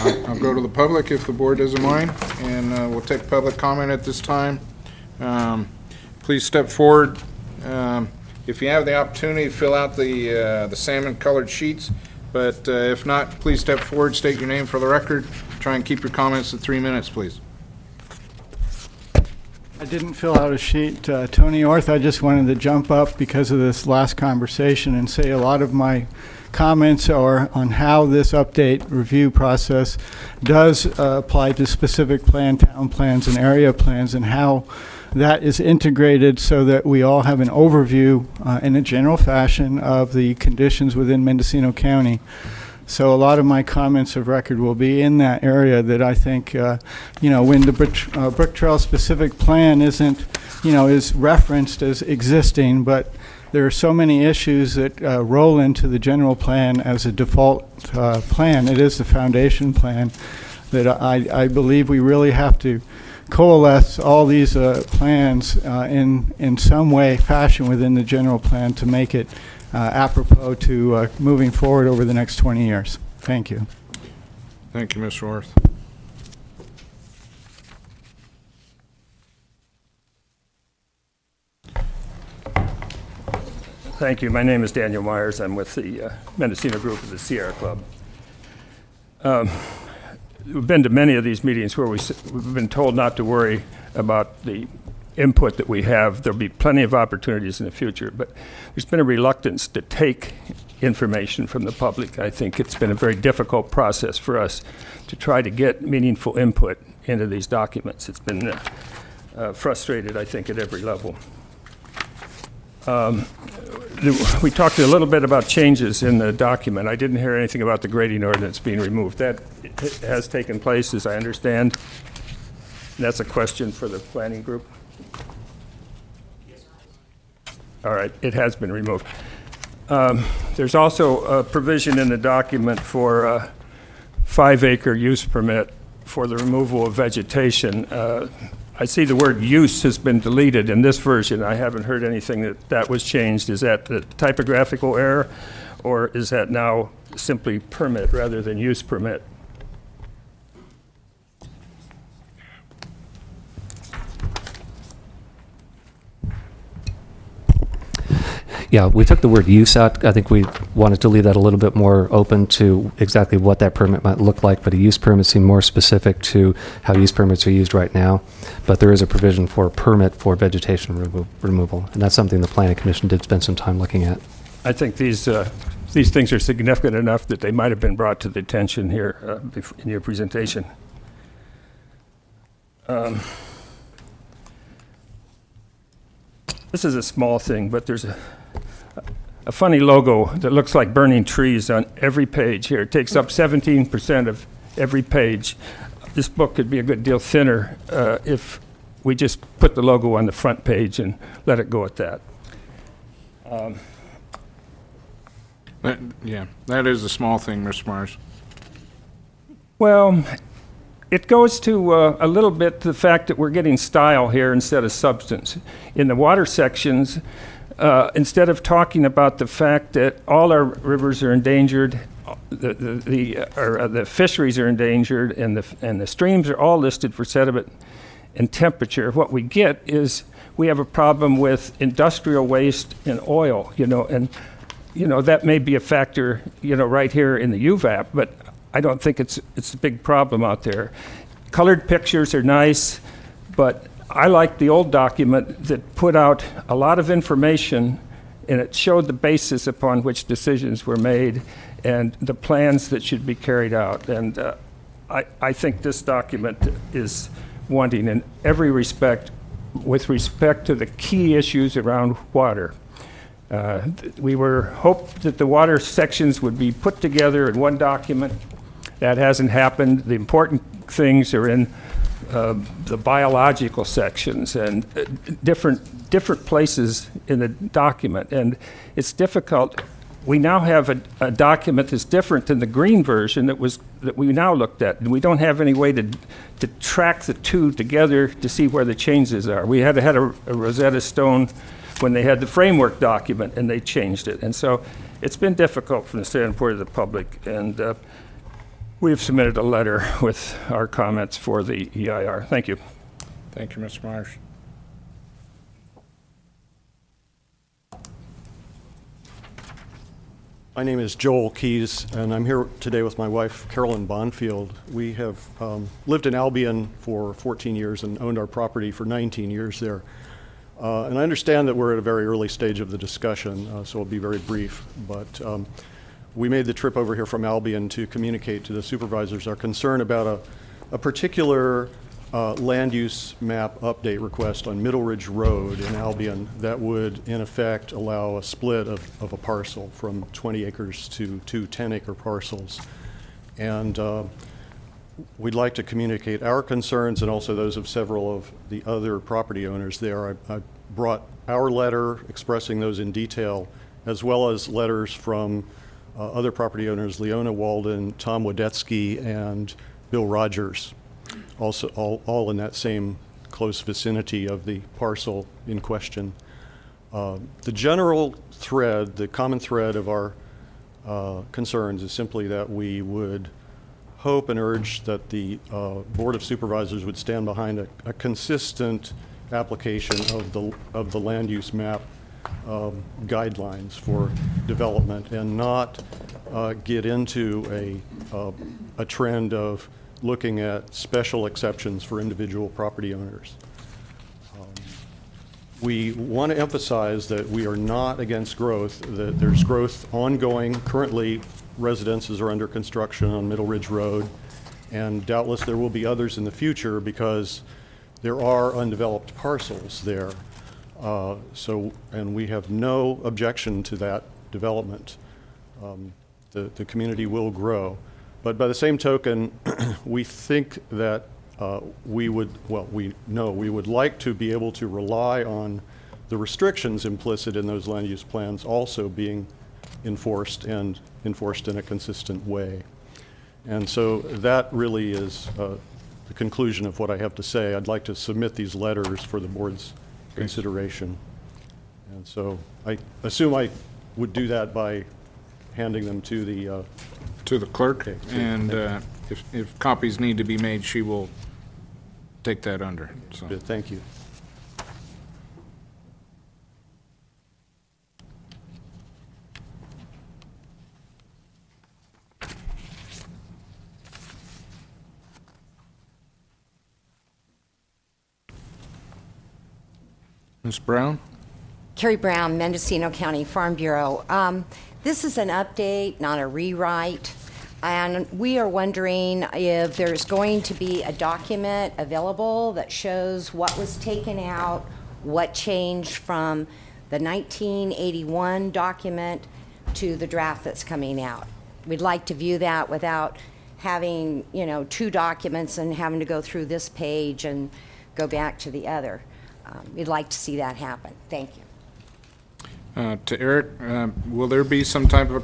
I'll go to the public if the board doesn't mind, and we'll take public comment at this time. Please step forward. If you have the opportunity, fill out the salmon-colored sheets, but if not, please step forward, state your name for the record. Try and keep your comments at 3 minutes, please. I didn't fill out a sheet. Tony Orth, I just wanted to jump up because of this last conversation and say a lot of my comments are on how this update review process does apply to specific plan, town plans, and area plans, and how that is integrated so that we all have an overview in a general fashion of the conditions within Mendocino County. So a lot of my comments of record will be in that area that I think, you know, when the Brook Trail specific plan isn't, you know, is referenced as existing, but there are so many issues that roll into the general plan as a default plan. It is the foundation plan that I believe we really have to coalesce all these plans in some way, fashion within the general plan to make it apropos to moving forward over the next 20 years. Thank you. Thank you, Mr. Orth. Thank you. My name is Daniel Myers. I'm with the Mendocino group of the Sierra Club. We've been to many of these meetings where we've been told not to worry about the input that we have. There'll be plenty of opportunities in the future, but there's been a reluctance to take information from the public. I think it's been a very difficult process for us to try to get meaningful input into these documents. It's been frustrated, I think, at every level. We talked a little bit about changes in the document. I didn't hear anything about the grading ordinance being removed. That has taken place, as I understand. That's a question for the planning group. All right, it has been removed. There's also a provision in the document for a 5-acre use permit for the removal of vegetation. I see the word use has been deleted in this version. I haven't heard anything that was changed. Is that the typographical error, or is that now simply permit rather than use permit? Yeah, we took the word use out. I think we wanted to leave that a little bit more open to exactly what that permit might look like, but a use permit seemed more specific to how use permits are used right now. But there is a provision for a permit for vegetation removal, and that's something the Planning Commission did spend some time looking at. I think these things are significant enough that they might have been brought to the attention here in your presentation. This is a small thing, but there's a funny logo that looks like burning trees on every page here. It takes up 17% of every page. This book could be a good deal thinner if we just put the logo on the front page and let it go at that. Yeah, that is a small thing, Mr. Myers. Well, it goes to a little bit the fact that we're getting style here instead of substance. In the water sections, instead of talking about the fact that all our rivers are endangered, the fisheries are endangered, and the streams are all listed for sediment and temperature, what we get is we have a problem with industrial waste and oil, and that may be a factor, right here in the UVAP, but I don't think it's a big problem out there. Colored pictures are nice, but I like the old document that put out a lot of information, and it showed the basis upon which decisions were made and the plans that should be carried out. And I think this document is wanting in every respect with respect to the key issues around water. We hoped that the water sections would be put together in one document. That hasn't happened. The important things are in the biological sections and different places in the document, and it's difficult. We now have a document that's different than the green version that we now looked at, and we don't have any way to track the two together to see where the changes are. We had a Rosetta Stone when they had the framework document, and they changed it, and so it's been difficult from the standpoint of the public. And We have submitted a letter with our comments for the EIR. Thank you. Thank you, Mr. Myers. My name is Joel Keyes, and I'm here today with my wife, Carolyn Bonfield. We have lived in Albion for 14 years and owned our property for 19 years there. And I understand that we're at a very early stage of the discussion, so I'll be very brief. But we made the trip over here from Albion to communicate to the supervisors our concern about a particular land use map update request on Middle Ridge Road in Albion that would, in effect, allow a split of a parcel from 20 acres to two 10-acre parcels. And we'd like to communicate our concerns and also those of several of the other property owners there. I brought our letter expressing those in detail, as well as letters from other property owners, Leona Walden, Tom Wadetsky, and Bill Rogers. Also, all in that same close vicinity of the parcel in question. The general thread, the common thread of our concerns is simply that we would hope and urge that the Board of Supervisors would stand behind a consistent application of the land use map guidelines for development, and not get into a trend of looking at special exceptions for individual property owners. We want to emphasize that we are not against growth, that there's growth ongoing. Currently, residences are under construction on Middle Ridge Road, and doubtless there will be others in the future because there are undeveloped parcels there. And we have no objection to that development. The community will grow. But by the same token, we think that we would like to be able to rely on the restrictions implicit in those land use plans also being enforced, and enforced in a consistent way. And so that really is the conclusion of what I have to say. I'd like to submit these letters for the board's consideration. And so I assume I would do that by handing them to the clerk, okay, and if copies need to be made, she will take that under. So. Good, thank you. Ms. Brown? Carrie Brown, Mendocino County Farm Bureau. This is an update, not a rewrite, and we are wondering if there's going to be a document available that shows what was taken out, what changed from the 1981 document to the draft that's coming out. We'd like to view that without having, two documents and having to go through this page and go back to the other. We'd like to see that happen. Thank you. To Eric, will there be some type of